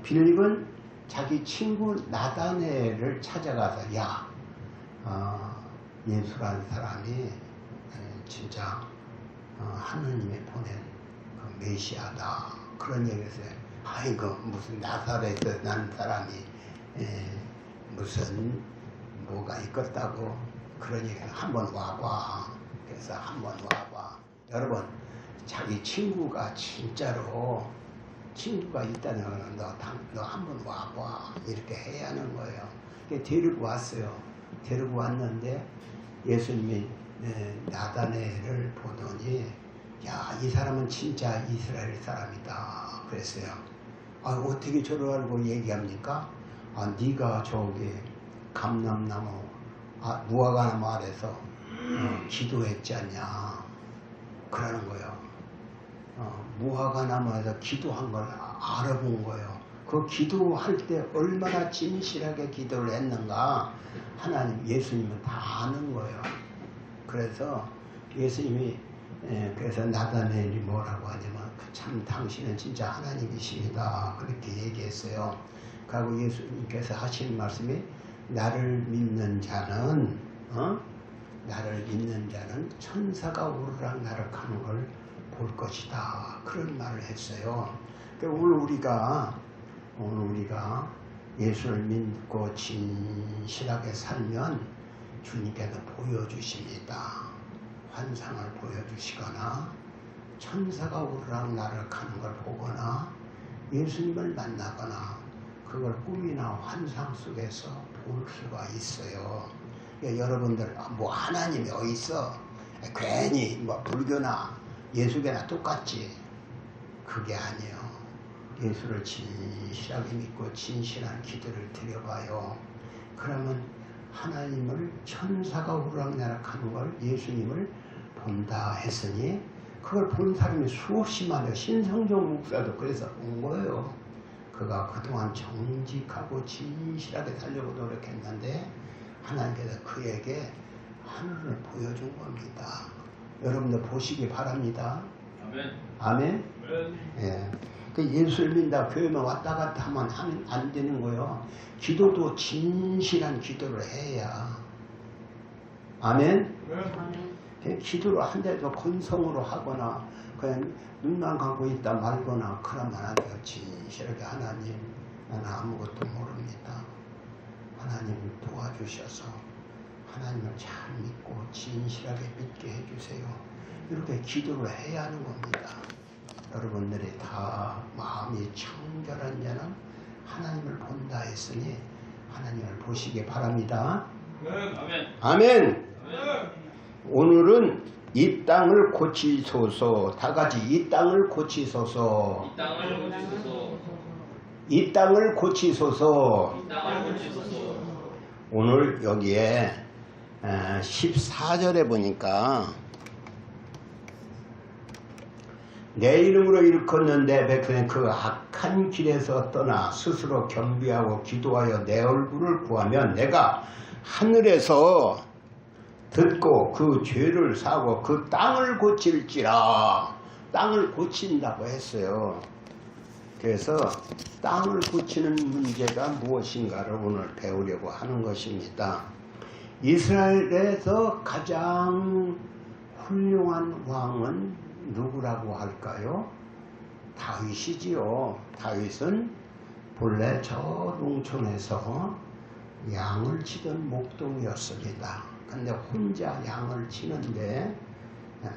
빌립은 자기 친구 나다네엘을 찾아가서 예수라는 사람이 진짜 하느님이 보낸 그 메시아다 그런 얘기를 했어요. 아이고 무슨 나사렛에 난 사람이 무슨 뭐가 있겠다고 그런 얘기를 한번 와봐. 그래서 한번 와봐. 여러분 자기 친구가 진짜로 친구가 있다는 거는 너 한번 와봐 이렇게 해야 하는 거예요. 데리고 왔어요. 데리고 왔는데 예수님이 나다네엘을 보더니 이 사람은 진짜 이스라엘 사람이다 그랬어요. 어떻게 저를 알고 얘기합니까? 네가 저기 감람나무 무화과나무 아래서 기도했지 않냐 그러는 거예요. 무화과나무에서 기도한 걸 알아본 거예요. 그 기도할 때 얼마나 진실하게 기도를 했는가 하나님 예수님은 다 아는 거예요. 그래서 예수님이 그래서 나다네엘이 뭐라고 하냐면 참 당신은 진짜 하나님이십니다 그렇게 얘기했어요. 그리고 예수님께서 하시는 말씀이 나를 믿는 자는 천사가 오르락내락하는 걸 볼 것이다 그런 말을 했어요. 오늘 우리가 예수를 믿고 진실하게 살면 주님께서 보여주십니다. 환상을 보여주시거나 천사가 오르락내락하는 걸 보거나 예수님을 만나거나 그걸 꿈이나 환상 속에서 볼 수가 있어요. 여러분들 하나님이 어디 있어? 괜히 불교나 예수교나 똑같지. 그게 아니에요. 예수를 진실하게 믿고 진실한 기도를 드려봐요. 그러면 하나님을 천사가 오르락내락하는 걸 예수님을 본다 했으니 그걸 본 사람이 수없이 많아요. 신성종 목사도 그래서 온 거예요. 그가 그동안 정직하고 진실하게 살려고 노력했는데 하나님께서 그에게 하늘을 보여준 겁니다. 여러분들 보시기 바랍니다. 아멘. 아멘. 예. 예수를 믿는다 교회만 왔다 갔다 하면 안 되는 거예요. 기도도 진실한 기도를 해야. 아멘. 기도를 한데도 건성으로 하거나 그냥 눈만 감고 있다 말거나 그러면 안 돼요. 진실하게 하나님 나는 아무것도 모릅니다. 하나님 도와주셔서 하나님을 잘 믿고 진실하게 믿게 해주세요. 이렇게 기도를 해야 하는 겁니다. 여러분들이 다 마음이 청결한 자는 하나님을 본다 했으니 하나님을 보시기 바랍니다. 아멘. 아멘. 오늘은 이 땅을 고치소서. 다 같이 이 땅을 고치소서. 이 땅을 고치소서. 이 땅을 고치소서. 이 땅을 고치소서. 오늘 여기에 14절에 보니까 내 이름으로 일컫는데 그 악한 길에서 떠나 스스로 겸비하고 기도하여 내 얼굴을 구하면 내가 하늘에서 듣고 그 죄를 사고 그 땅을 고칠지라. 땅을 고친다고 했어요. 그래서 땅을 고치는 문제가 무엇인가를 오늘 배우려고 하는 것입니다. 이스라엘에서 가장 훌륭한 왕은 누구라고 할까요? 다윗이지요. 다윗은 본래 저 농촌에서 양을 치던 목동이었습니다. 근데 혼자 양을 치는데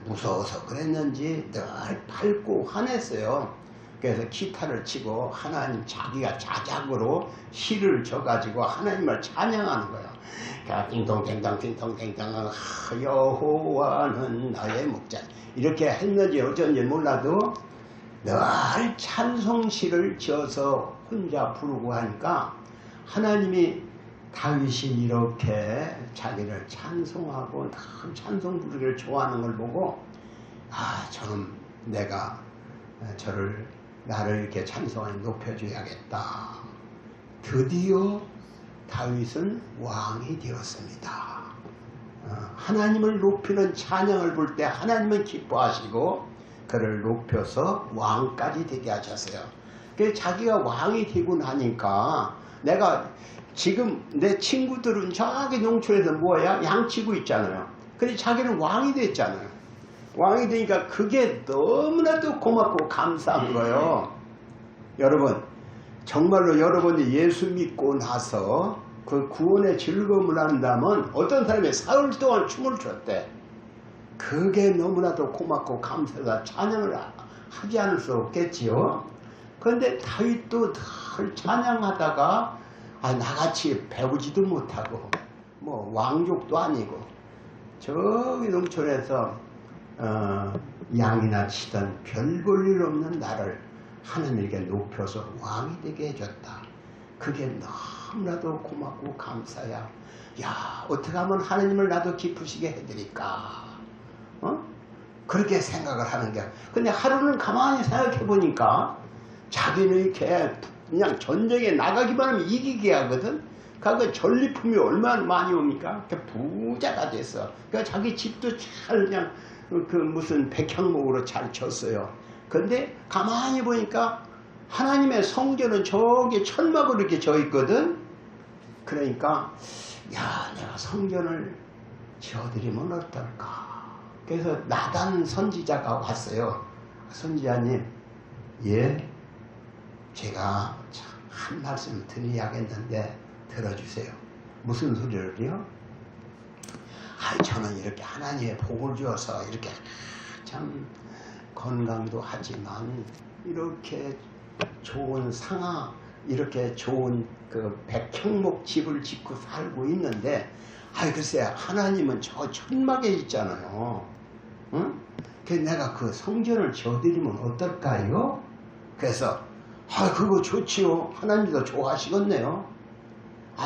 무서워서 그랬는지 늘 밝고 환했어요. 그래서 기타를 치고 하나님 자기가 자작으로 시를 져가지고 하나님을 찬양하는 거예요. 띵동댕당 띵동댕당 여호와는 나의 목자 이렇게 했는지 어쩐지 몰라도 늘 찬송시를 지어서 혼자 부르고 하니까 하나님이 다윗이 이렇게 자기를 찬송하고 찬송 부르기를 좋아하는 걸 보고 저는 내가 나를 이렇게 찬송하니 높여줘야겠다. 드디어 다윗은 왕이 되었습니다. 하나님을 높이는 찬양을 볼 때 하나님은 기뻐하시고 그를 높여서 왕까지 되게 하셨어요. 그 자기가 왕이 되고 나니까 내가 지금 내 친구들은 저기 농촌에서 뭐야? 양치고 있잖아요. 근데 자기는 왕이 됐잖아요. 왕이 되니까 그게 너무나도 고맙고 감사한 거예요. 여러분, 정말로 여러분이 예수 믿고 나서 그 구원의 즐거움을 한다면 어떤 사람이 사흘 동안 춤을 췄대. 그게 너무나도 고맙고 감사가 찬양을 하지 않을 수 없겠지요. 그런데 다윗도 늘 찬양하다가 나같이 배우지도 못하고 뭐 왕족도 아니고 저기 농촌에서 양이나 치던 별 볼 일 없는 나를 하나님에게 높여서 왕이 되게 해줬다. 그게 너무나도 고맙고 감사야. 야, 어떻게 하면 하나님을 나도 기쁘시게 해드릴까? 그렇게 생각을 하는 거야. 근데 하루는 가만히 생각해 보니까 자기는 이렇게 그냥 전쟁에 나가기만 하면 이기게 하거든. 그 전리품이 얼마나 많이 옵니까? 부자가 됐어. 그러니까 자기 집도 잘 그냥 그 무슨 백향목으로 잘 쳤어요. 근데 가만히 보니까 하나님의 성전은 저기 천막으로 이렇게 져 있거든. 그러니까 야, 내가 성전을 지어드리면 어떨까? 그래서 나단 선지자가 왔어요. 선지자님, 예, 제가 한 말씀 드려야겠는데 들어주세요. 무슨 소리를요? 저는 이렇게 하나님의 복을 주어서 이렇게 참 건강도 하지만 이렇게 좋은 상하, 이렇게 좋은 그 백향목 집을 짓고 살고 있는데, 글쎄 하나님은 저 천막에 있잖아요. 응? 그래서 내가 그 성전을 지어드리면 어떨까요? 그래서 그거 좋지요. 하나님도 좋아하시겠네요.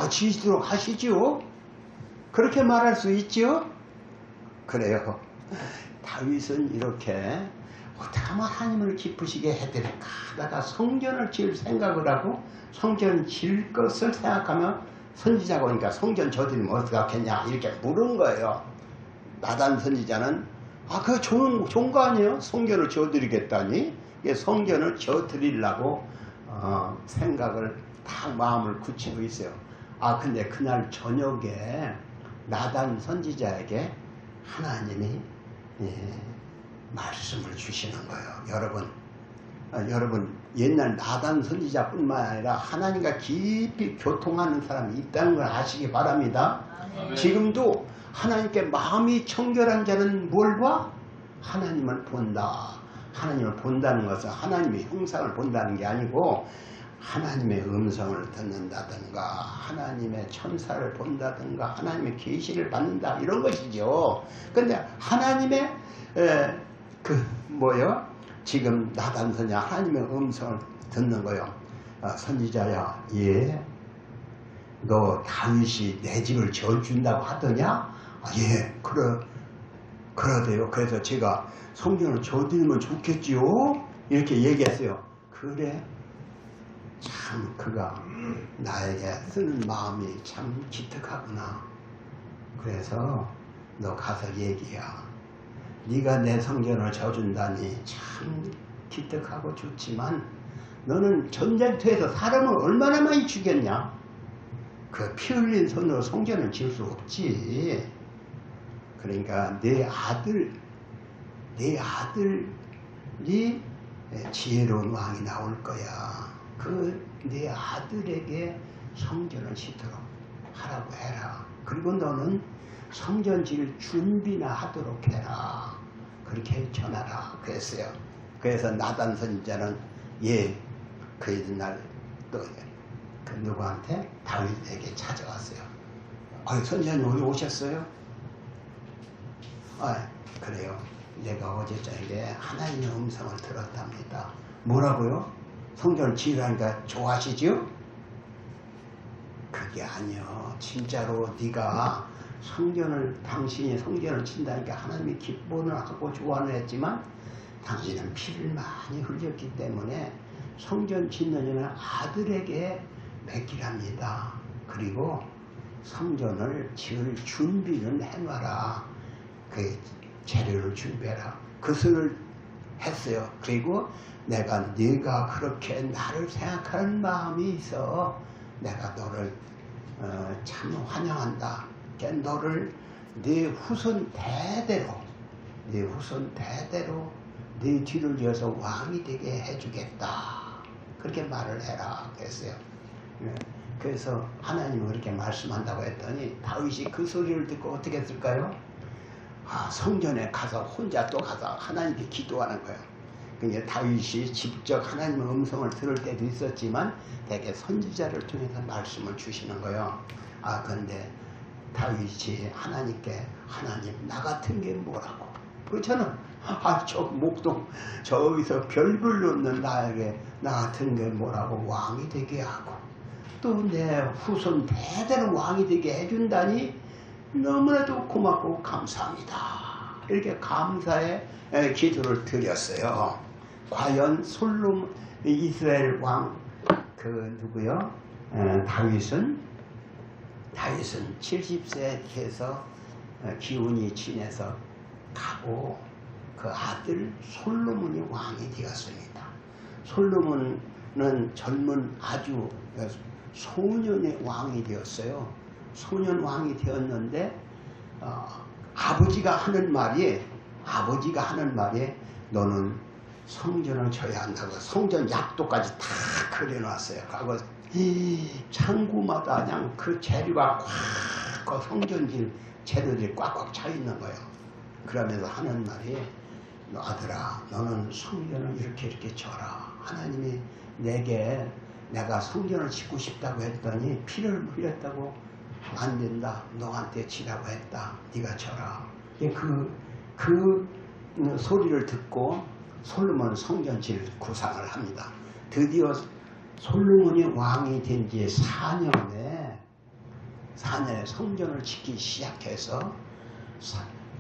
지시도록 하시지요. 그렇게 말할 수 있지요. 그래요. 다윗은 이렇게 어떻게 하면 하나님을 기쁘시게 해드릴까 하다가 성전을 지을 생각을 하고 성전 지을 것을 생각하면 선지자가 오니까 성전 지어드리면 어떻게 하겠냐 이렇게 물은 거예요. 나단 선지자는 그거 좋은 거 아니에요? 성전을 지어드리겠다니. 성전을 지어드리려고 생각을 딱 마음을 굳히고 있어요. 근데 그날 저녁에 나단 선지자에게 하나님이 말씀을 주시는 거예요. 여러분 옛날 나단 선지자뿐만 아니라 하나님과 깊이 교통하는 사람이 있다는 걸 아시기 바랍니다. 아멘. 지금도 하나님께 마음이 청결한 자는 뭘 봐? 하나님을 본다. 하나님을 본다는 것은 하나님의 형상을 본다는 게 아니고 하나님의 음성을 듣는다든가 하나님의 천사를 본다든가 하나님의 계시를 받는다 이런 것이죠. 근데 하나님의 지금 나단 선지자 하나님의 음성을 듣는 거요. 선지자야, 예, 너 다윗이 내 집을 지어준다고 하더냐? 예, 그러대요. 그래서 제가 성전을 지어드리면 좋겠지요? 이렇게 얘기했어요. 그래, 참 그가 나에게 쓰는 마음이 참 기특하구나. 그래서 너 가서 얘기야. 네가 내 성전을 지어준다니 참 기특하고 좋지만 너는 전쟁터에서 사람을 얼마나 많이 죽였냐? 그 피 흘린 손으로 성전을 지을 수 없지. 그러니까 내 아들이 지혜로운 왕이 나올 거야. 내 아들에게 성전을 짓도록 하라고 해라. 그리고 너는 성전 지을 준비나 하도록 해라. 그렇게 전하라. 그랬어요. 그래서 나단 선지자는 그 이튿날 또 그 누구한테? 다윗에게 찾아왔어요. 선지자님 오늘 오셨어요? 그래요. 내가 어제 저녁에 하나님의 음성을 들었답니다. 뭐라고요? 성전을 지으라니까 좋아하시죠? 그게 아니요. 진짜로 네가 당신이 성전을 친다니까 하나님이 기뻐는 하고 좋아는 했지만 당신은 피를 많이 흘렸기 때문에 성전 짓는 일은 아들에게 맡기랍니다. 그리고 성전을 지을 준비는 해놔라. 그 재료를 준비해라. 그 소리를 했어요. 그리고 내가 네가 그렇게 나를 생각하는 마음이 있어 내가 너를 참 환영한다. 너를 네 후손 대대로 네 뒤를 이어서 왕이 되게 해주겠다. 그렇게 말을 해라 그랬어요. 그래서 하나님은 그렇게 말씀한다고 했더니 다윗이 그 소리를 듣고 어떻게 했을까요? 성전에 가서 혼자 또 가서 하나님께 기도하는 거예요. 그러니까 다윗이 직접 하나님의 음성을 들을 때도 있었지만 대개 선지자를 통해서 말씀을 주시는 거예요. 그런데 다윗이 하나님께 하나님 나 같은 게 뭐라고? 그렇잖아. 저 목동 저기서 별을 놓는 나에게 나 같은 게 뭐라고 왕이 되게 하고 또 내 후손 대대로 왕이 되게 해준다니 너무나도 고맙고 감사합니다. 이렇게 감사의 기도를 드렸어요. 과연 솔로몬 이스라엘 왕 누구요? 다윗은 70세 돼서 기운이 지내서 가고 그 아들 솔로몬이 왕이 되었습니다. 솔로몬은 젊은 아주 소년의 왕이 되었어요. 소년 왕이 되었는데 아버지가 하는 말이 너는 성전을 져야 한다고 성전 약도까지 다 그려놨어요. 그리고 창구마다 그냥 그 재료가 꽉 성전질 재료들이 꽉꽉 차 있는 거예요. 그러면서 하는 말이 아들아 너는 성전을 이렇게 져라. 하나님이 내가 성전을 짓고 싶다고 했더니 피를 흘렸다고 안 된다. 너한테 지라고 했다. 네가 져라. 그 소리를 듣고 솔로몬은 성전질 구상을 합니다. 드디어 솔로몬이 왕이 된 지 4년에 성전을 짓기 시작해서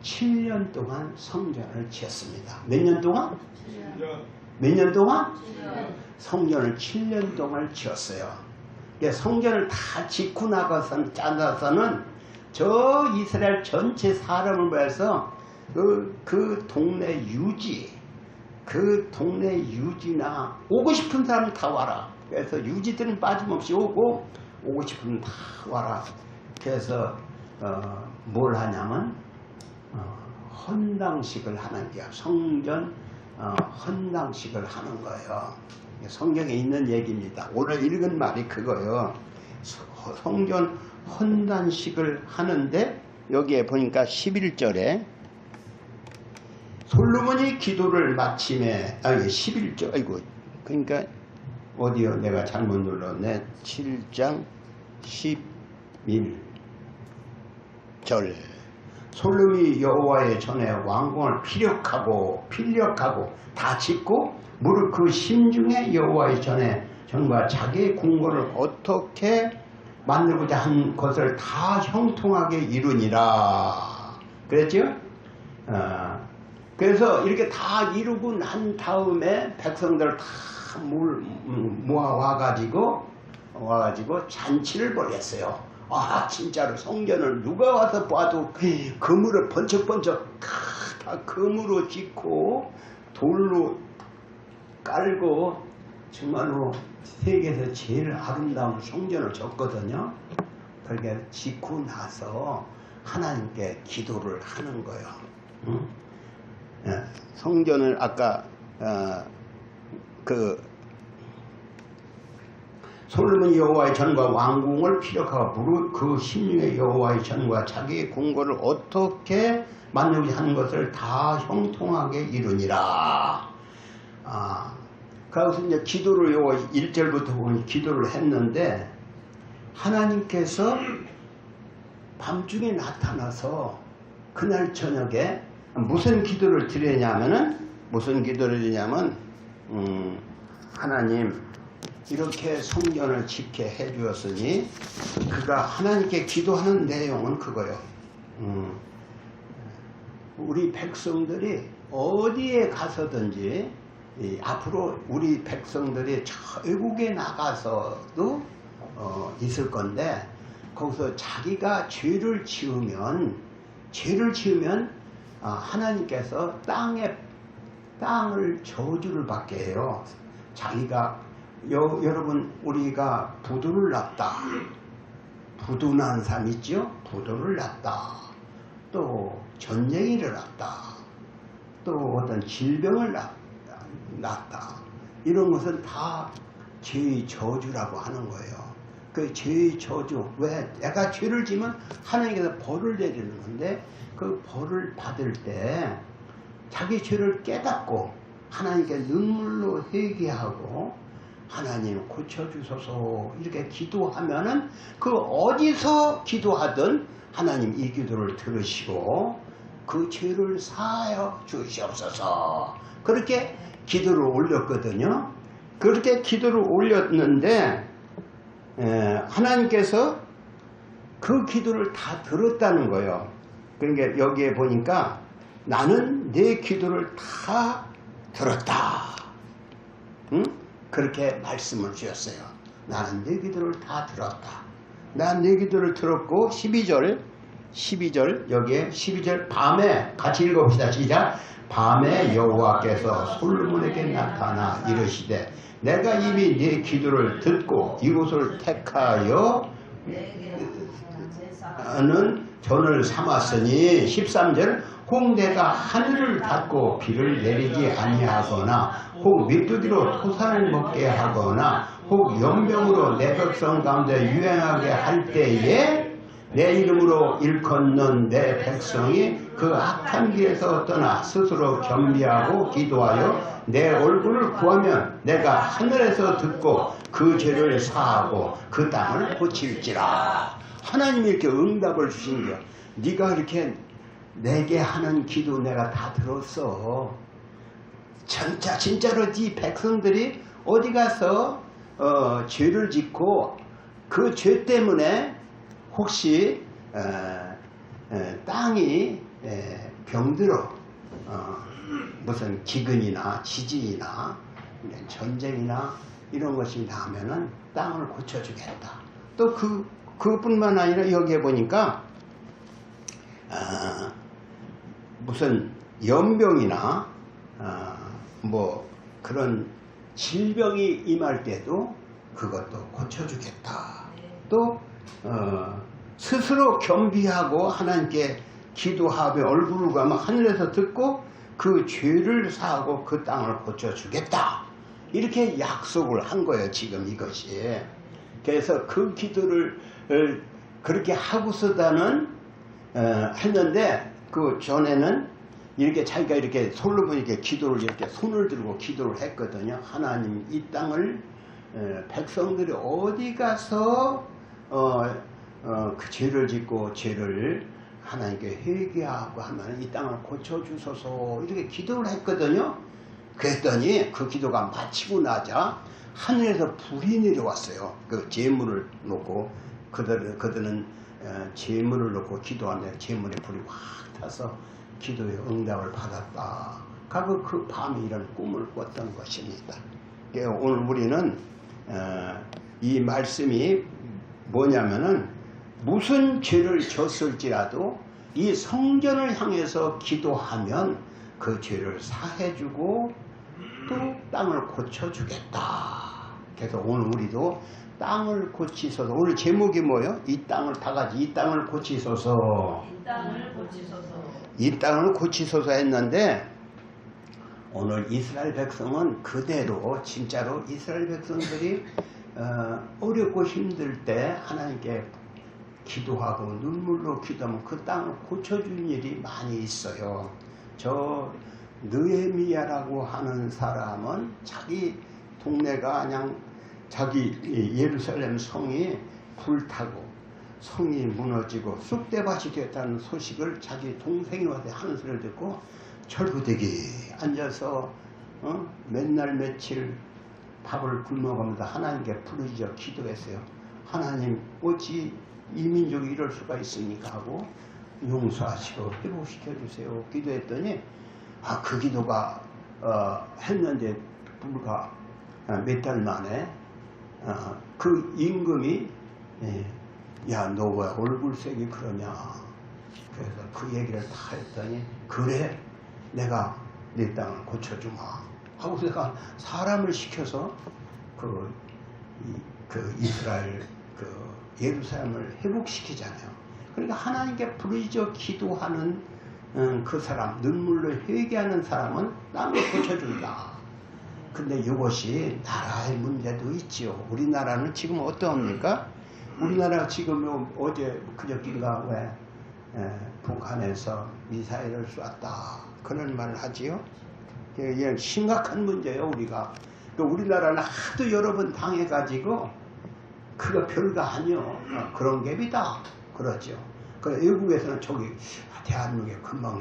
7년 동안 성전을 지었습니다. 몇 년 동안? 7년. 몇 년 동안? 7년. 성전을 7년 동안 지었어요. 성전을 다 짓고 나가서 짜서는 저 이스라엘 전체 사람을 모아서 그 동네 유지나 오고 싶은 사람 다 와라. 그래서 유지들은 빠짐없이 오고 싶으면 다 와라. 그래서 뭘 하냐면 헌당식을 하는 거야. 성전 헌당식을 하는 거예요. 성경에 있는 얘기입니다. 오늘 읽은 말이 그거예요. 성전 헌단식을 하는데 여기에 보니까 11절에 솔로몬이 기도를 마침에 11절 그러니까 어디요? 내가 잘못 눌렀네. 7장 11절 솔로몬이 여호와의 전에 왕궁을 필력하고 다 짓고 무릇 그 심중에 여호와의 전과 자기의 궁궐을 어떻게 만들고자 한 것을 다 형통하게 이루니라. 그랬죠? 그래서 이렇게 다 이루고 난 다음에 백성들을 다 모아와가지고 잔치를 벌였어요. 진짜로 성전을 누가 와서 봐도 금으로 번쩍번쩍 다 금으로 짓고 돌로 깔고 정말로 세계에서 제일 아름다운 성전을 졌거든요. 그렇게 짓고 나서 하나님께 기도를 하는 거예요. 성전을 아까 솔로몬이 여호와의 전과 왕궁을 피력하고 무릇 그 심령의 여호와의 전과 자기의 궁궐을 어떻게 만들고자 하는 것을 다 형통하게 이루니라. 그래서 이제 기도를 1절부터 보면 기도를 했는데 하나님께서 밤중에 나타나서 그날 저녁에 무슨 기도를 드리냐면 하나님 이렇게 성전을 짓게 해주었으니 그가 하나님께 기도하는 내용은 그거예요. 우리 백성들이 어디에 가서든지 앞으로 우리 백성들이 저 외국에 나가서도 있을 건데 거기서 자기가 죄를 지으면 하나님께서 땅에 땅을 저주를 받게 해요. 자기가 여러분 우리가 부도를 났다. 부도난 삶 있죠? 부도를 났다. 또 전쟁이 일어났다. 또 어떤 질병을 났다. 이런 것은 다 죄의 저주라고 하는 거예요. 그 죄의 저주, 왜? 내가 죄를 지면 하나님께서 벌을 내리는 건데 그 벌을 받을 때 자기 죄를 깨닫고 하나님께 눈물로 회개하고 하나님 고쳐주소서 이렇게 기도하면은 그 어디서 기도하든 하나님 이 기도를 들으시고 그 죄를 사하여 주시옵소서 그렇게 기도를 올렸거든요. 그렇게 기도를 올렸는데 하나님께서 그 기도를 다 들었다는 거예요. 그러니까 여기에 보니까 나는 내 기도를 다 들었다. 응? 그렇게 말씀을 주셨어요. 나는 내 기도를 다 들었다. 난 내 기도를 들었고 12절 여기에 12절 밤에 같이 읽어봅시다. 시작. 밤에 여호와께서 솔로몬에게 나타나 이르시되 내가 이미 네 기도를 듣고 이곳을 택하여 는 전을 삼았으니 13절 혹 내가 하늘을 닫고 비를 내리지 아니하거나 혹 메뚜기로 토산을 먹게 하거나 혹 연병으로 내 백성 가운데 유행하게 할 때에 내 이름으로 일컫는 내 백성이 그 악한 길에서 떠나 스스로 겸비하고 기도하여 내 얼굴을 구하면 내가 하늘에서 듣고 그 죄를 사하고 그 땅을 고칠지라. 하나님이 이렇게 응답을 주신 거야. 네가 이렇게 내게 하는 기도 내가 다 들었어. 진짜로 네 백성들이 어디 가서 죄를 짓고 그 죄 때문에 혹시 땅이 병들어 무슨 기근이나 지진이나 전쟁이나 이런 것이 나면은 땅을 고쳐주겠다. 또 그뿐만 아니라 여기에 보니까 무슨 연병이나 뭐 그런 질병이 임할 때도 그것도 고쳐주겠다. 또 스스로 겸비하고 하나님께 기도하며 얼굴을 가면 하늘에서 듣고 그 죄를 사하고 그 땅을 고쳐주겠다. 이렇게 약속을 한 거예요. 지금 이것이. 그래서 그 기도를 그렇게 하고서다는 했는데 그 전에는 이렇게 자기가 이렇게 솔로몬이 이렇게 기도를 이렇게 손을 들고 기도를 했거든요. 하나님 이 땅을 백성들이 어디 가서 그 죄를 짓고 죄를 하나님께 회개하고 하면 이 땅을 고쳐주소서 이렇게 기도를 했거든요. 그랬더니 그 기도가 마치고 나자 하늘에서 불이 내려왔어요. 그 제물을 놓고 그들은 제물을 놓고 기도하는데 제물에 불이 확 타서 기도의 응답을 받았다. 가고 그 밤에 이런 꿈을 꿨던 것입니다. 오늘 우리는 이 말씀이 뭐냐면은 무슨 죄를 졌을지라도 이 성전을 향해서 기도하면 그 죄를 사해주고 또 땅을 고쳐주겠다. 그래서 오늘 우리도 땅을 고치소서. 오늘 제목이 뭐예요? 이 땅을 다 같이 이 땅을 고치소서. 이 땅을 고치소서. 이 땅을 고치소서 했는데 오늘 이스라엘 백성은 그대로 진짜로 이스라엘 백성들이 어렵고 힘들 때 하나님께 기도하고 눈물로 기도하면 그 땅을 고쳐주는 일이 많이 있어요. 저 느헤미야라고 하는 사람은 자기 동네가 그냥 자기 예루살렘 성이 불타고 성이 무너지고 쑥대밭이 됐다는 소식을 자기 동생이 와서 하는 소리를 듣고 절구대기 앉아서 맨날 며칠 밥을 굶어가면서 하나님께 부르짖어 기도했어요. 하나님 어찌 이 민족이 이럴 수가 있습니까 하고 용서하시고 회복시켜주세요 기도했더니 그 기도가 했는데 불과 몇 달 만에 그 임금이 야 너 왜 얼굴색이 그러냐 그래서 그 얘기를 다 했더니 그래 내가 내 땅을 고쳐주마 하고 내가 사람을 시켜서 그 이스라엘 예루살렘을 회복시키잖아요. 그러니까 하나님께 부르짖어 기도하는 그 사람, 눈물로 회개하는 사람은 땅을 고쳐준다. 근데 이것이 나라의 문제도 있지요. 우리나라는 지금 어떠합니까? 우리나라 지금 어제 그저께인가 왜 북한에서 미사일을 쐈다 그런 말을 하지요. 이게 심각한 문제예요. 우리가 우리나라는 하도 여러 번 당해가지고 그거 별거 아니요. 그런 갭이다 그러죠. 그 외국에서는 저기 대한민국에 금방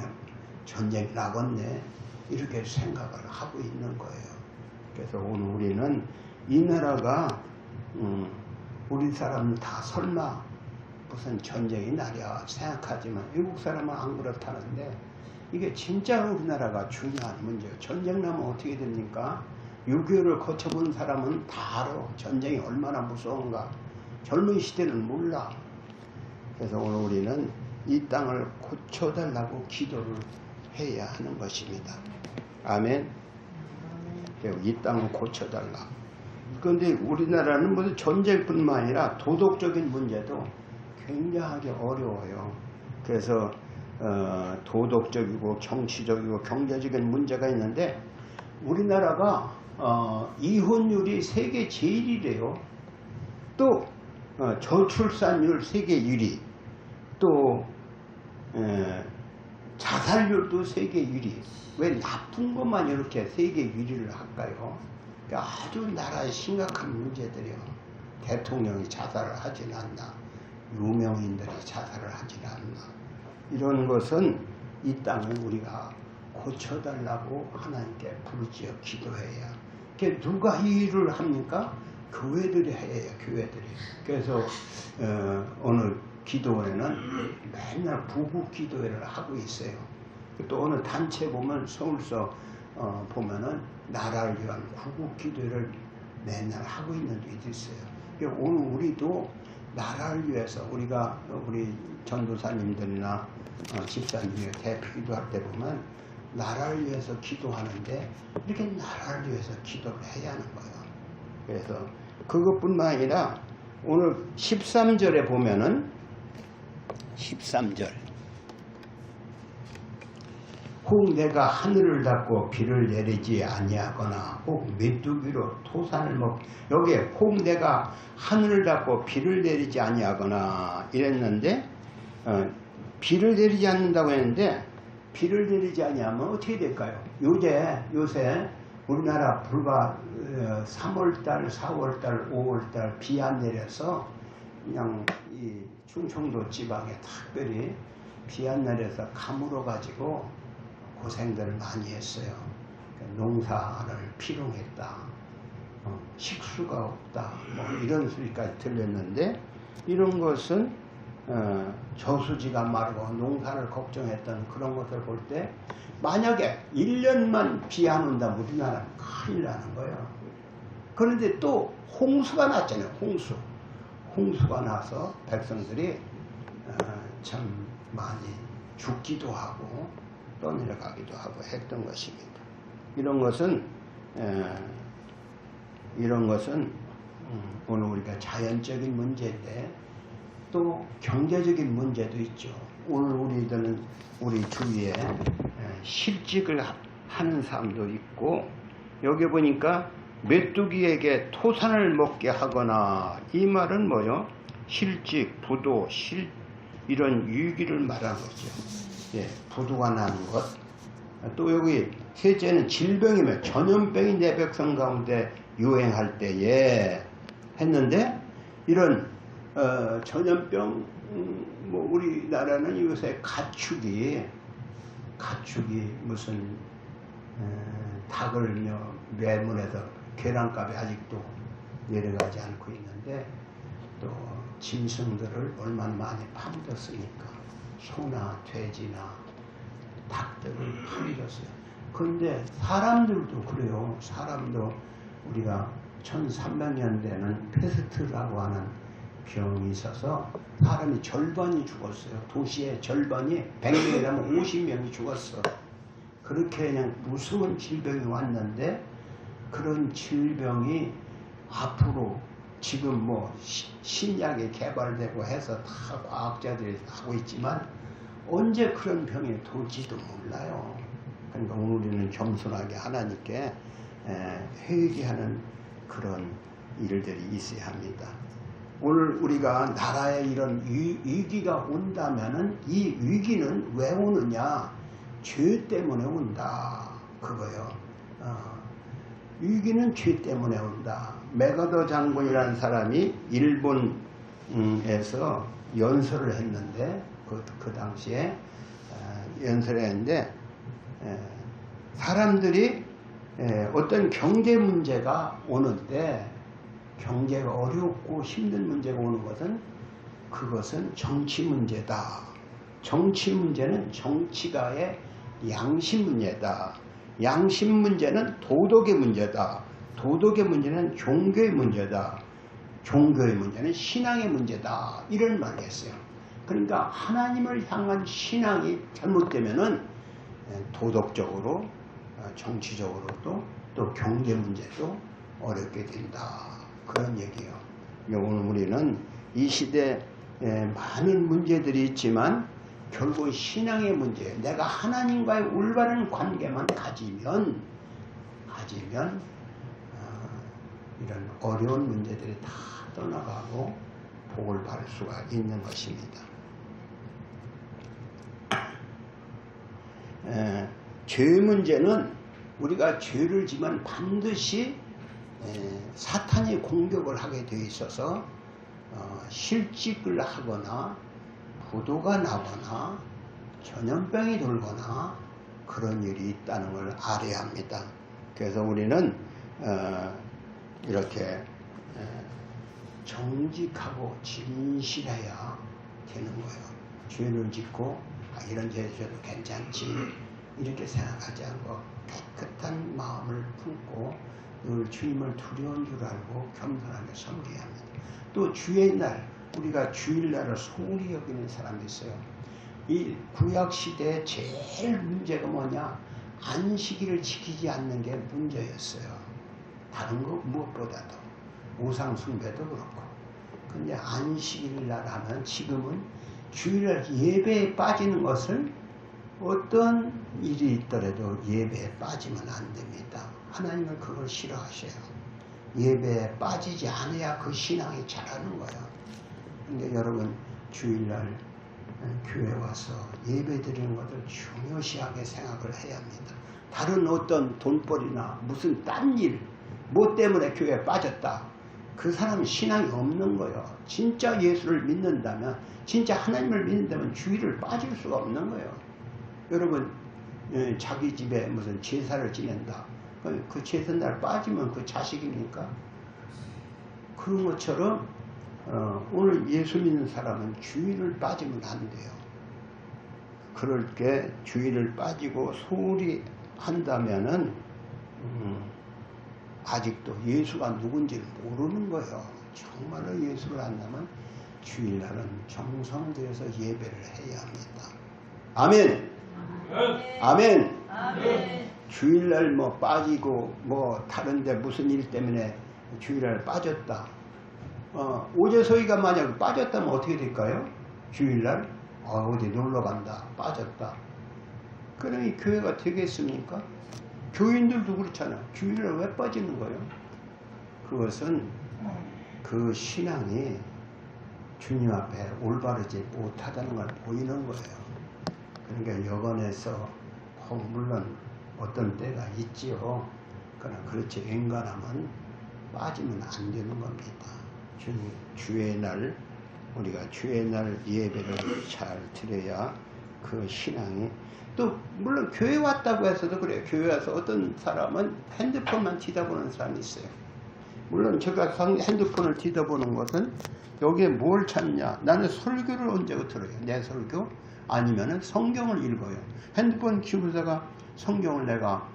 전쟁이 나겠네 이렇게 생각을 하고 있는 거예요. 그래서 오늘 우리는 이 나라가 우리 사람은 다 설마 무슨 전쟁이 나랴 생각하지만 외국 사람은 안 그렇다는데 이게 진짜 우리나라가 중요한 문제예요. 전쟁 나면 어떻게 됩니까? 6.25를 거쳐본 사람은 다 알아. 전쟁이 얼마나 무서운가. 젊은 시대는 몰라. 그래서 오늘 우리는 이 땅을 고쳐달라고 기도를 해야 하는 것입니다. 아멘. 이 땅을 고쳐달라. 그런데 우리나라는 무슨 전쟁뿐만 아니라 도덕적인 문제도 굉장하게 어려워요. 그래서 도덕적이고 정치적이고 경제적인 문제가 있는데 우리나라가 이혼율이 세계 제일이래요. 또 저출산율 세계 1위, 또 자살률도 세계 1위. 왜 나쁜 것만 이렇게 세계 1위를 할까요? 아주 나라의 심각한 문제들이요. 대통령이 자살을 하진 않나, 유명인들이 자살을 하진 않나. 이런 것은 이 땅을 우리가 고쳐달라고 하나님께 부르짖어 기도해야. 누가 이 일을 합니까? 교회들이 해요. 교회들이. 그래서 오늘 기도회는 맨날 부부 기도회를 하고 있어요. 또 어느 단체 보면 서울서 보면은 나라를 위한 구국 기도회를 맨날 하고 있는 데도 있어요. 오늘 우리도 나라를 위해서 우리 전도사님들이나 집사님이 대표 기도할 때 보면 나라를 위해서 기도하는데 이렇게 나라를 위해서 기도를 해야 하는 거예요. 그래서 그것뿐만 아니라 오늘 13절에 보면은 13절 혹 내가 하늘을 닫고 비를 내리지 아니하거나 혹 메뚜기로 토산을 여기에 혹 내가 하늘을 닫고 비를 내리지 아니하거나 이랬는데 비를 내리지 않는다고 했는데 비를 내리지 아니하면 어떻게 될까요? 요새 우리나라 불과 3월달, 4월달, 5월달 비 안 내려서 그냥 이 충청도 지방에 특별히 비 안 내려서 가물어 가지고 고생들을 많이 했어요. 농사를 피롱했다. 식수가 없다. 이런 소리까지 들렸는데 이런 것은 저수지가 마르고 농사를 걱정했던 그런 것을 볼 때 만약에 1년만 비 안 온다면 우리나라는 큰일 나는 거예요. 그런데 또 홍수가 났잖아요. 홍수가 나서 백성들이 참 많이 죽기도 하고 떠내려가기도 하고 했던 것입니다. 이런 것은 오늘 우리가 자연적인 문제인데 또 경제적인 문제도 있죠. 오늘 우리들은 우리 주위에 실직을 하는 사람도 있고 여기 보니까 메뚜기에게 토산을 먹게 하거나 이 말은 뭐요? 실직, 부도, 이런 위기를 말하는 거죠. 예, 부도가 나는 것. 또 여기 셋째는 질병이며 전염병이 내 백성 가운데 유행할 때에 했는데 이런 전염병 우리나라는 요새 가축이 무슨 닭을 매문해서 계란값이 아직도 내려가지 않고 있는데 또 짐승들을 얼마나 많이 파묻었으니까 소나 돼지나 닭들을 파묻었어요. 그런데 사람들도 그래요. 사람도 우리가 1300년대는 페스트라고 하는 병이 있어서 사람이 절반이 죽었어요. 도시의 절반이 100명이라면 50명이 죽었어. 그렇게 그냥 무서운 질병이 왔는데 그런 질병이 앞으로 지금 뭐 신약이 개발되고 해서 다 과학자들이 하고 있지만 언제 그런 병이 돌지도 몰라요. 그러니까 우리는 겸손하게 하나님께 회개하는 그런 일들이 있어야 합니다. 오늘 우리가 나라에 이런 위기가 온다면은 이 위기는 왜 오느냐? 죄 때문에 온다. 그거요. 위기는 죄 때문에 온다. 메가더 장군이라는 사람이 일본에서 연설을 했는데 그 당시에 연설을 했는데 사람들이 어떤 경제 문제가 오는데 경제가 어렵고 힘든 문제가 오는 것은 그것은 정치 문제다. 정치 문제는 정치가의 양심 문제다. 양심 문제는 도덕의 문제다. 도덕의 문제는 종교의 문제다. 종교의 문제는 신앙의 문제다. 이런 말을 했어요. 그러니까 하나님을 향한 신앙이 잘못되면은 도덕적으로, 정치적으로도 또 경제 문제도 어렵게 된다. 그런 얘기예요. 오늘 우리는 이 시대에 많은 문제들이 있지만 결국 신앙의 문제, 내가 하나님과의 올바른 관계만 가지면 이런 어려운 문제들이 다 떠나가고 복을 받을 수가 있는 것입니다. 죄 문제는 우리가 죄를 지면 반드시 사탄이 공격을 하게 되어 있어서 실직을 하거나 부도가 나거나 전염병이 돌거나 그런 일이 있다는 걸 알아야 합니다. 그래서 우리는 이렇게 정직하고 진실해야 되는 거예요. 죄를 짓고 이런 죄 져도 괜찮지 이렇게 생각하지 않고 깨끗한 마음을 품고 늘 주님을 두려운 줄 알고 겸손하게 섬겨야 합니다. 또 주의 날, 우리가 주일날을 소홀히 여기는 사람이 있어요. 이 구약시대의 제일 문제가 뭐냐? 안식일을 지키지 않는 게 문제였어요. 다른 거 무엇보다도 우상숭배도 그렇고. 근데 안식일날 하면 지금은 주일날 예배에 빠지는 것을 어떤 일이 있더라도 예배에 빠지면 안 됩니다. 하나님은 그걸 싫어하셔요. 예배에 빠지지 않아야 그 신앙이 자라는 거예요. 근데 여러분 주일날 교회 와서 예배 드리는 것을 중요시하게 생각을 해야 합니다. 다른 어떤 돈벌이나 무슨 딴 일, 뭐 때문에 교회에 빠졌다. 그 사람은 신앙이 없는 거예요. 진짜 예수를 믿는다면, 진짜 하나님을 믿는다면 주일을 빠질 수가 없는 거예요. 여러분 자기 집에 무슨 제사를 지낸다. 그 제사날 빠지면 그 자식이니까. 그런 것처럼 오늘 예수 믿는 사람은 주일을 빠지면 안 돼요. 그럴 때 주일을 빠지고 소홀히 한다면은 아직도 예수가 누군지를 모르는 거예요. 정말로 예수를 안다면 주일날은 정성들여서 예배를 해야 합니다. 아멘. 아멘. 아멘. 주일날 뭐 빠지고 뭐 다른데 무슨 일 때문에 주일날 빠졌다. 오제소이가 만약 빠졌다면 어떻게 될까요? 주일날 어디 놀러 간다. 빠졌다. 그러니 교회가 되겠습니까? 교인들도 그렇잖아. 주일날 왜 빠지는 거예요? 그것은 그 신앙이 주님 앞에 올바르지 못하다는 걸 보이는 거예요. 그러니까 여건에서 물론 어떤 때가 있지요. 그러나 그렇지 앵간하면 빠지면 안 되는 겁니다. 주의 날 우리가 주의 날 예배를 잘 드려야 그 신앙이 또 물론 교회 왔다고 해서도 그래요. 교회 와서 어떤 사람은 핸드폰만 뒤다보는 사람이 있어요. 물론 제가 핸드폰을 뒤다보는 것은 여기에 뭘 찾냐. 나는 설교를 언제 들어요. 내 설교 아니면은 성경을 읽어요. 핸드폰 키우다가 성경을 내가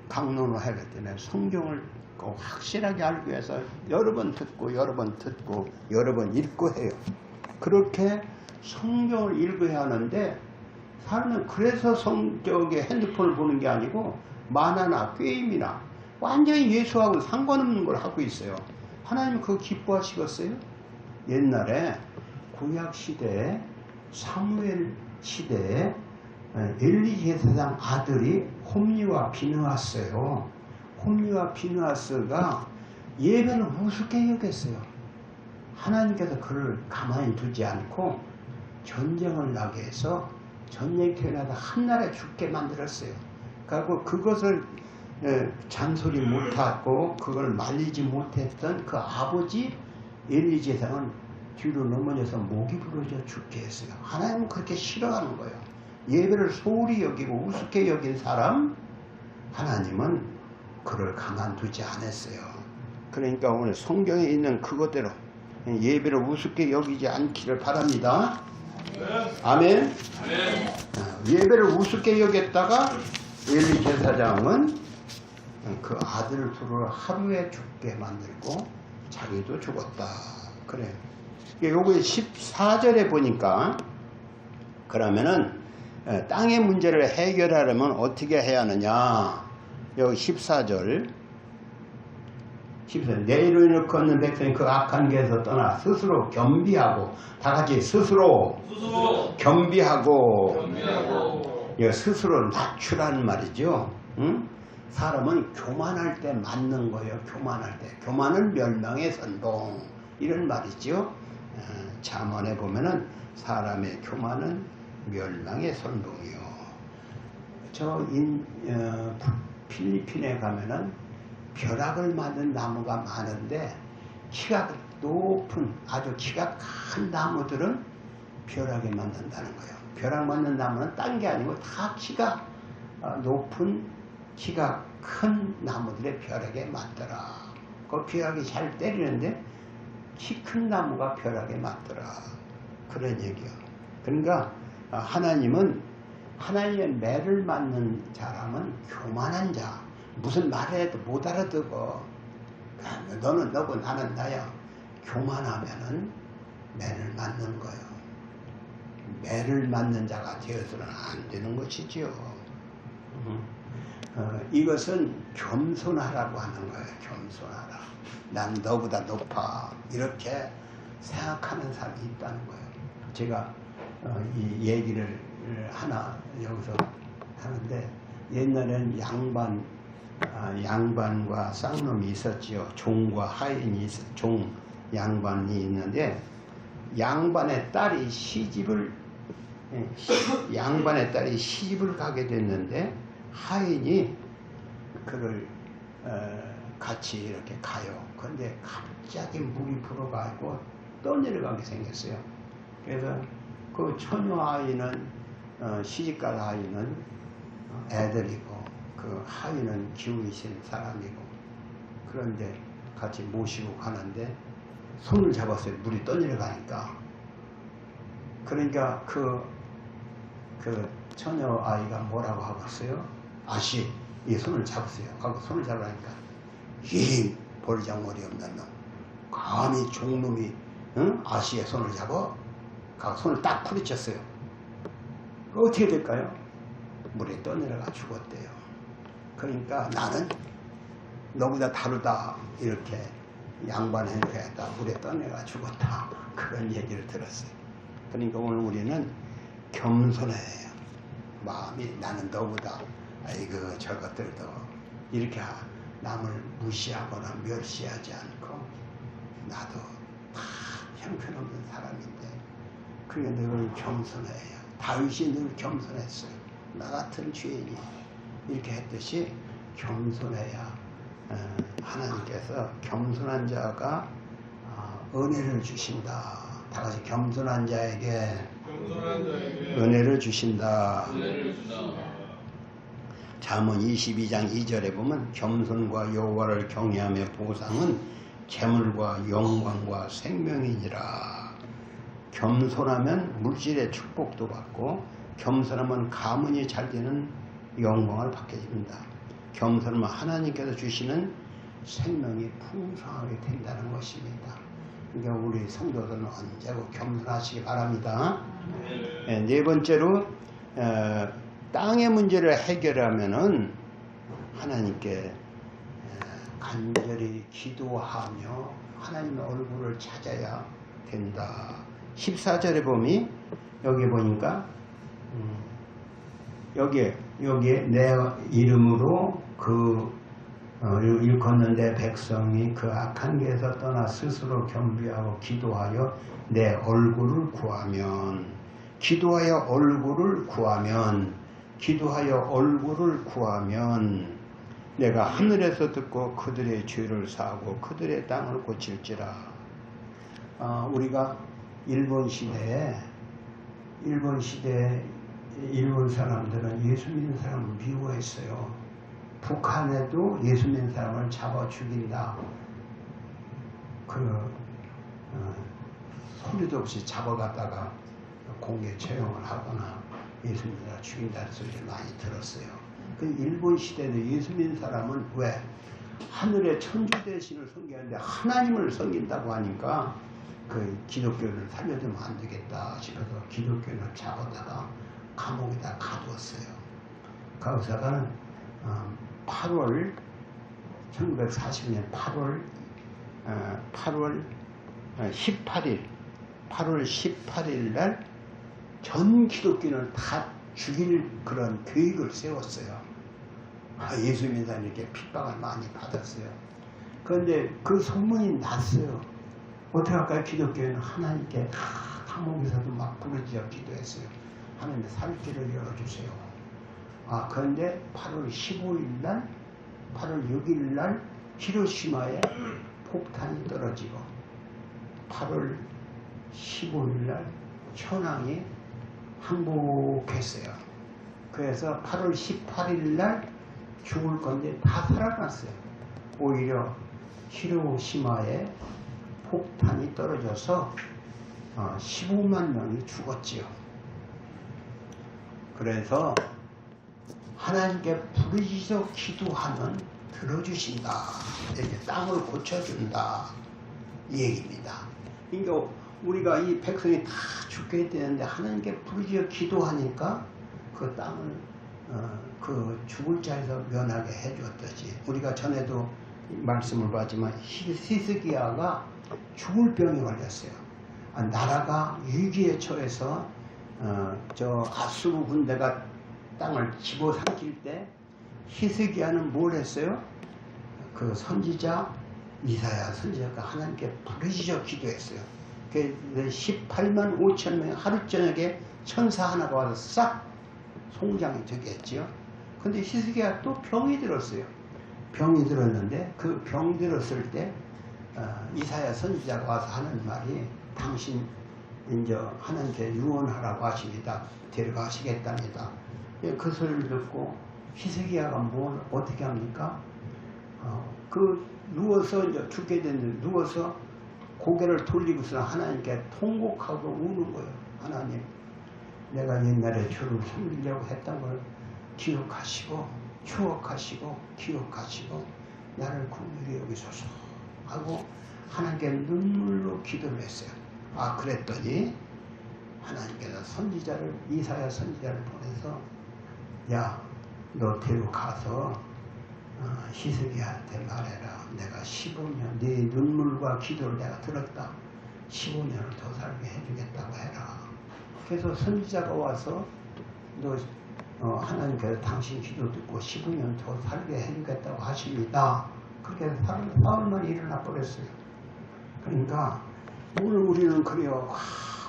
강론을 하기 때문에 성경을 꼭 확실하게 알기 위해서 여러 번 듣고 여러 번 듣고 여러 번 읽고 해요. 그렇게 성경을 읽어야 하는데 사람은 그래서 성격에 핸드폰을 보는 게 아니고 만화나 게임이나 완전히 예수하고 상관없는 걸 하고 있어요. 하나님은 그거 기뻐하시겠어요? 옛날에 구약 시대에 사무엘 시대에 엘리 제사장 아들이 홈리와 비느하스예요. 홈리와 비느하스가 예배를 우습게 여겼어요. 하나님께서 그를 가만히 두지 않고 전쟁을 나게 해서 전쟁터에 나가 한나라에 죽게 만들었어요. 그리고 그것을 잔소리 못하고 그걸 말리지 못했던 그 아버지 엘리 제사장은 뒤로 넘어져서 목이 부러져 죽게 했어요. 하나님은 그렇게 싫어하는 거예요. 예배를 소홀히 여기고 우습게 여긴 사람 하나님은 그를 가만두지 않았어요. 그러니까 오늘 성경에 있는 그것대로 예배를 우습게 여기지 않기를 바랍니다. 아멘. 예배를 우습게 여겼다가 엘리 제사장은 그 아들 둘을 하루에 죽게 만들고 자기도 죽었다. 그래요. 요거 14절에 보니까 그러면은 땅의 문제를 해결하려면 어떻게 해야 하느냐. 여기 14절 내 이름을 걷는 백성이 그 악한 길에서 떠나 스스로 겸비하고 다 같이 스스로 겸비하고 스스로 낮추라는 말이죠. 응? 사람은 교만할 때 맞는 거예요. 교만할 때. 교만은 멸망의 선봉 이런 말이죠. 잠언에 보면은 사람의 교만은 멸망의 선봉이요. 필리핀에 가면은 벼락을 맞는 나무가 많은데 키가 높은 아주 키가 큰 나무들은 벼락에 맞는다는 거예요. 벼락 맞는 나무는 딴 게 아니고 다 키가 높은 키가 큰 나무들의 벼락에 맞더라. 그 벼락이 잘 때리는데 키 큰 나무가 벼락에 맞더라. 그런 얘기요. 그러니까 하나님은 하나님의 매를 맞는 사람은 교만한 자. 무슨 말해도 못 알아듣어. 너는 너고 나는 나야. 교만하면은 매를 맞는 거예요. 매를 맞는 자가 되어서는 안 되는 것이지요. 이것은 겸손하라고 하는 거예요. 겸손하라. 난 너보다 높아. 이렇게 생각하는 사람이 있다는 거예요. 제가 이 얘기를 하나 여기서 하는데 옛날에는 양반과 쌍놈이 있었지요. 종과 하인이 종 양반이 있는데 양반의 딸이 시집을 가게 됐는데 하인이 그를 같이 이렇게 가요. 그런데 갑자기 물이 불어가지고 떠내려가게 생겼어요. 그래서 그 처녀 아이는 시집갈 아이는 애들이고 그 하인은 기운이신 사람이고 그런데 같이 모시고 가는데 손을 잡았어요. 물이 떠내려가니까. 그러니까 그 처녀 아이가 뭐라고 하겠어요? 아씨, 이 손을 잡으세요. 하고 손을 잡으니까 이 버리장머리 없는 놈, 감히 종놈이 아씨의 손을 잡아? 하고 손을 딱 부딪혔어요. 어떻게 될까요? 물에 떠내려가 죽었대요. 그러니까 나는 너보다 다르다 이렇게 양반의 행태에다 물에 떠내려가 죽었다. 그런 얘기를 들었어요. 그러니까 오늘 우리는 겸손해야 해요. 마음이 나는 너보다 아이고 저것들도 이렇게 남을 무시하거나 멸시하지 않고 나도 다 형편없는 사람인데 그러니까 늘 겸손해야 해요. 다윗이 늘 겸손했어요. 나 같은 죄인이 이렇게 했듯이 겸손해야 하나님께서 겸손한 자가 은혜를 주신다. 다 같이 겸손한 자에게 은혜를 주신다. 잠언 22장 2절에 보면 겸손과 여호와를 경외하며 보상은 재물과 영광과 생명이니라. 겸손하면 물질의 축복도 받고 겸손하면 가문이 잘 되는 영광을 받게 됩니다. 겸손하면 하나님께서 주시는 생명이 풍성하게 된다는 것입니다. 그러니까 우리 성도들은 언제고 겸손하시기 바랍니다. 네 번째로 땅의 문제를 해결하면은 하나님께 간절히 기도하며 하나님의 얼굴을 찾아야 된다. 14절에 보면 여기 보니까 여기에 내 이름으로 일컫는 백성이 그 악한 길에서 떠나 스스로 겸비하고 기도하여 내 얼굴을 구하면 기도하여 얼굴을 구하면 내가 하늘에서 듣고 그들의 죄를 사하고 그들의 땅을 고칠지라. 우리가 일본 시대에 일본 사람들은 예수 믿는 사람을 미워했어요. 북한에도 예수 믿는 사람을 잡아 죽인다. 소리도 없이 잡아갔다가 공개 처형을 하거나 예수 믿는 사람을 죽인다는 소리를 많이 들었어요. 그 일본 시대도 예수 믿는 사람은 왜? 하늘의 천주 대신을 섬기는데 하나님을 섬긴다고 하니까 그 기독교를 살려두면 안 되겠다 싶어서 기독교를 잡아다가 감옥에다 가두었어요. 그 의사가는 1940년 8월 18일 날 전 기독교는 다 죽일 그런 계획을 세웠어요. 예수 믿는 사람이 이렇게 핍박을 많이 받았어요. 그런데 그 소문이 났어요. 어떻게 할까요? 기독교는 하나님께 감옥에서도 막 부르짖어 기도했어요. 하나님 살 길을 열어주세요. 그런데 8월 6일 날 히로시마에 폭탄이 떨어지고 8월 15일 날 천황이 항복했어요. 그래서 8월 18일 날 죽을 건데 다 살아났어요. 오히려 히로시마에 폭탄이 떨어져서 15만 명이 죽었지요. 그래서 하나님께 부르짖어 기도하면 들어주신다. 이렇게 땅을 고쳐준다. 이 얘기입니다. 그러니까 우리가 이 백성이 다 죽게 되는데 하나님께 부르짖어 기도하니까 그 땅을 그 죽을 자에서 면하게 해주었듯이 우리가 전에도 말씀을 봤지만 히스기야가 죽을 병이 걸렸어요. 나라가 위기에 처해서 저 아수르 군대가 땅을 집어삼킬 때 히스기야는 뭘 했어요? 그 선지자 이사야 선지자가 하나님께 부르짖어 기도했어요. 그 18만 5천 명 하루 저녁에 천사 하나가 와서 싹 송장이 되게 했지요. 근데 히스기야 또 병이 들었어요. 병이 들었는데 그 병 들었을 때 이사야 선지자가 와서 하는 말이 당신 이제 하나님께 유언하라고 하십니다. 데려가시겠답니다. 그 소리를 듣고 히스기야가 뭘 어떻게 합니까? 누워서 이제 죽게 됐는데 누워서 고개를 돌리고서 하나님께 통곡하고 우는 거예요. 하나님, 내가 옛날에 주를 섬기려고 했던 걸 기억하시고 추억하시고 기억하시고 나를 긍휼히 여기소서 하고 하나님께 눈물로 기도를 했어요. 그랬더니 하나님께서 선지자를 이사야 선지자를 보내서 야, 너 데려가서 히스기야한테 말해라. 내가 15년 네 눈물과 기도를 내가 들었다. 15년을 더 살게 해주겠다고 해라. 그래서 선지자가 와서 너 하나님께서 당신 기도 듣고 15년 더 살게 해주겠다고 하십니다. 그렇게 해서 사흘만 일어나 버렸어요. 그러니까 오늘 우리는 그래요.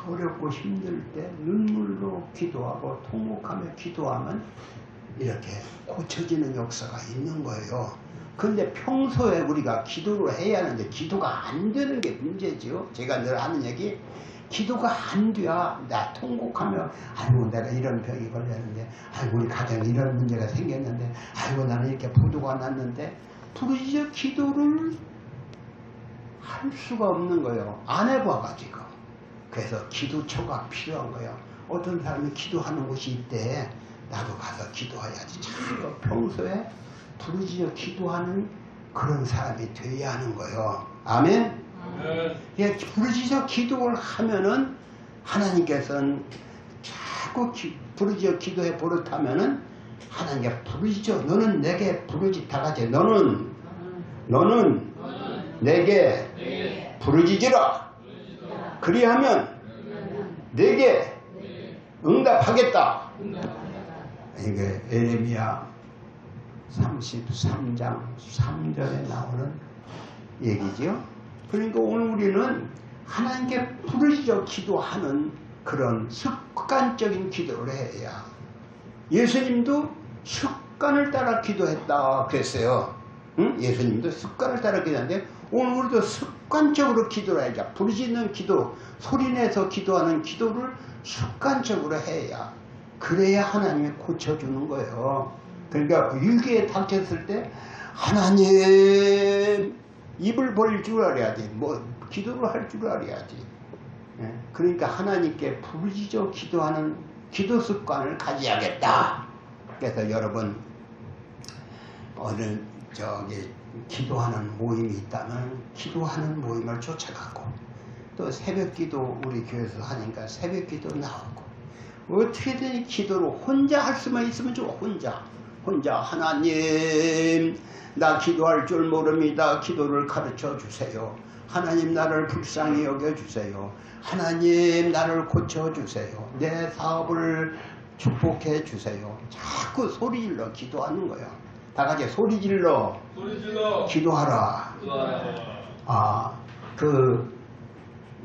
어렵고 힘들 때 눈물로 기도하고 통곡하며 기도하면 이렇게 고쳐지는 역사가 있는 거예요. 그런데 평소에 우리가 기도를 해야 하는데 기도가 안 되는 게 문제죠. 제가 늘 하는 얘기, 기도가 안 돼야 나 통곡하며 아이고 내가 이런 병이 걸렸는데 아이고 우리 가정에 이런 문제가 생겼는데 아이고 나는 이렇게 부도가 났는데 부르짖어 기도를 할 수가 없는 거예요. 안 해봐가지고. 그래서 기도처가 필요한 거예요. 어떤 사람이 기도하는 곳이 있대. 나도 가서 기도해야지. 참 평소에 부르짖어 기도하는 그런 사람이 돼야 하는 거예요. 아멘? 예, 부르짖어 기도를 하면은 하나님께서는 자꾸 부르짖어 기도해 버릇하면은 하나님께 부르짖어. 너는 내게 부르짖다가지. 너는 내게 부르짖으라. 그리하면 내게 응답하겠다. 이게 에레미야 33장 3절에 나오는 얘기죠. 그러니까 오늘 우리는 하나님께 부르짖어 기도하는 그런 습관적인 기도를 해야. 예수님도 습관을 따라 기도했다 그랬어요. 응? 예수님도 습관을 따라 기도하는데 오늘 우리도 습관적으로 기도를 해야죠. 부르짖는 기도, 소리내서 기도하는 기도를 습관적으로 해야. 그래야 하나님이 고쳐주는 거예요. 그러니까 위기에 닥쳤을 때 하나님 입을 벌릴 줄 알아야지. 뭐 기도를 할 줄 알아야지. 그러니까 하나님께 부르짖어 기도하는 기도 습관을 가져야겠다. 그래서 여러분 어느 기도하는 모임이 있다면 기도하는 모임을 쫓아가고, 또 새벽기도 우리 교회에서 하니까 새벽기도 나오고, 어떻게든 기도로 혼자 할 수만 있으면 좋아. 혼자 하나님 나 기도할 줄 모릅니다. 기도를 가르쳐 주세요. 하나님 나를 불쌍히 여겨주세요. 하나님 나를 고쳐주세요. 내 사업을 축복해 주세요. 자꾸 소리질러 기도하는 거야. 다 같이 소리질러 기도하라.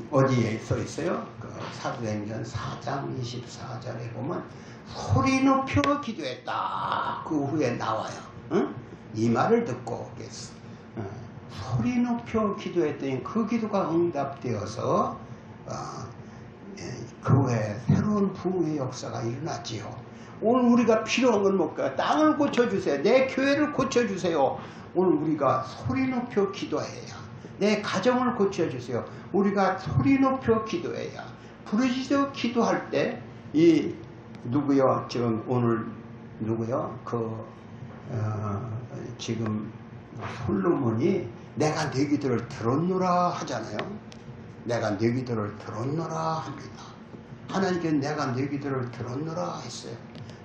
어디에 써 있어요? 사도행전 4장 24절에 보면 소리 높여 기도했다. 그 후에 나와요. 응? 이 말을 듣고 소리 높여 기도했더니 그 기도가 응답되어서 그 후에 새로운 부흥의 역사가 일어났지요. 오늘 우리가 필요한 건 뭘까요? 땅을 고쳐주세요. 내 교회를 고쳐주세요. 오늘 우리가 소리 높여 기도해야. 내 가정을 고쳐주세요. 우리가 소리 높여 기도해야. 부르짖어 기도할 때 누구요? 지금 오늘 누구요? 지금 솔로몬이 내가 네 기도를 들었노라 하잖아요. 내가 네 기도를 들었노라 합니다. 하나님께 내가 네 기도를 들었노라 했어요.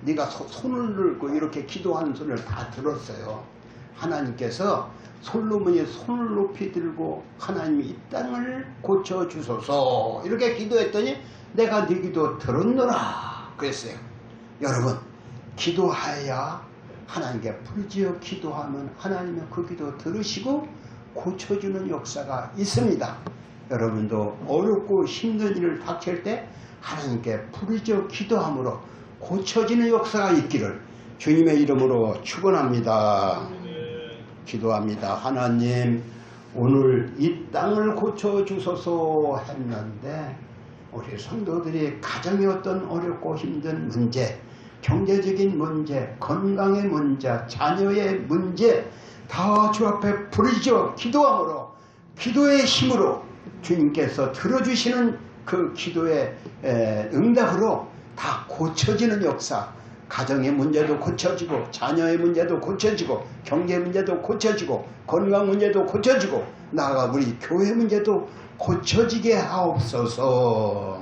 네가 손을 들고 이렇게 기도하는 소리를 다 들었어요. 하나님께서 솔로몬이 손을 높이 들고 하나님 이 땅을 고쳐주소서 이렇게 기도했더니 내가 네 기도 들었노라 그랬어요. 여러분 기도하여야 하나님께 부르짖어 기도하면 하나님은 그 기도 들으시고 고쳐주는 역사가 있습니다. 여러분도 어렵고 힘든 일을 닥칠 때 하나님께 부르짖어 기도함으로 고쳐지는 역사가 있기를 주님의 이름으로 축원합니다. 기도합니다. 하나님 오늘 이 땅을 고쳐주소서 했는데 우리 성도들이 가정의 어떤 어렵고 힘든 문제, 경제적인 문제, 건강의 문제, 자녀의 문제 다 주 앞에 부르짖어 기도함으로 기도의 힘으로 주님께서 들어주시는 그 기도의 응답으로 다 고쳐지는 역사, 가정의 문제도 고쳐지고 자녀의 문제도 고쳐지고 경제 문제도 고쳐지고 건강 문제도 고쳐지고 나아가 우리 교회 문제도 고쳐지게 하옵소서.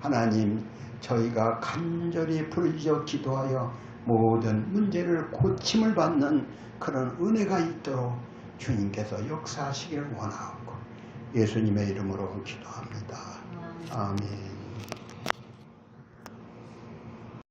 하나님 저희가 간절히 부르짖어 기도하여 모든 문제를 고침을 받는 그런 은혜가 있도록 주님께서 역사하시기를 원하옵고 예수님의 이름으로 기도합니다. 아멘.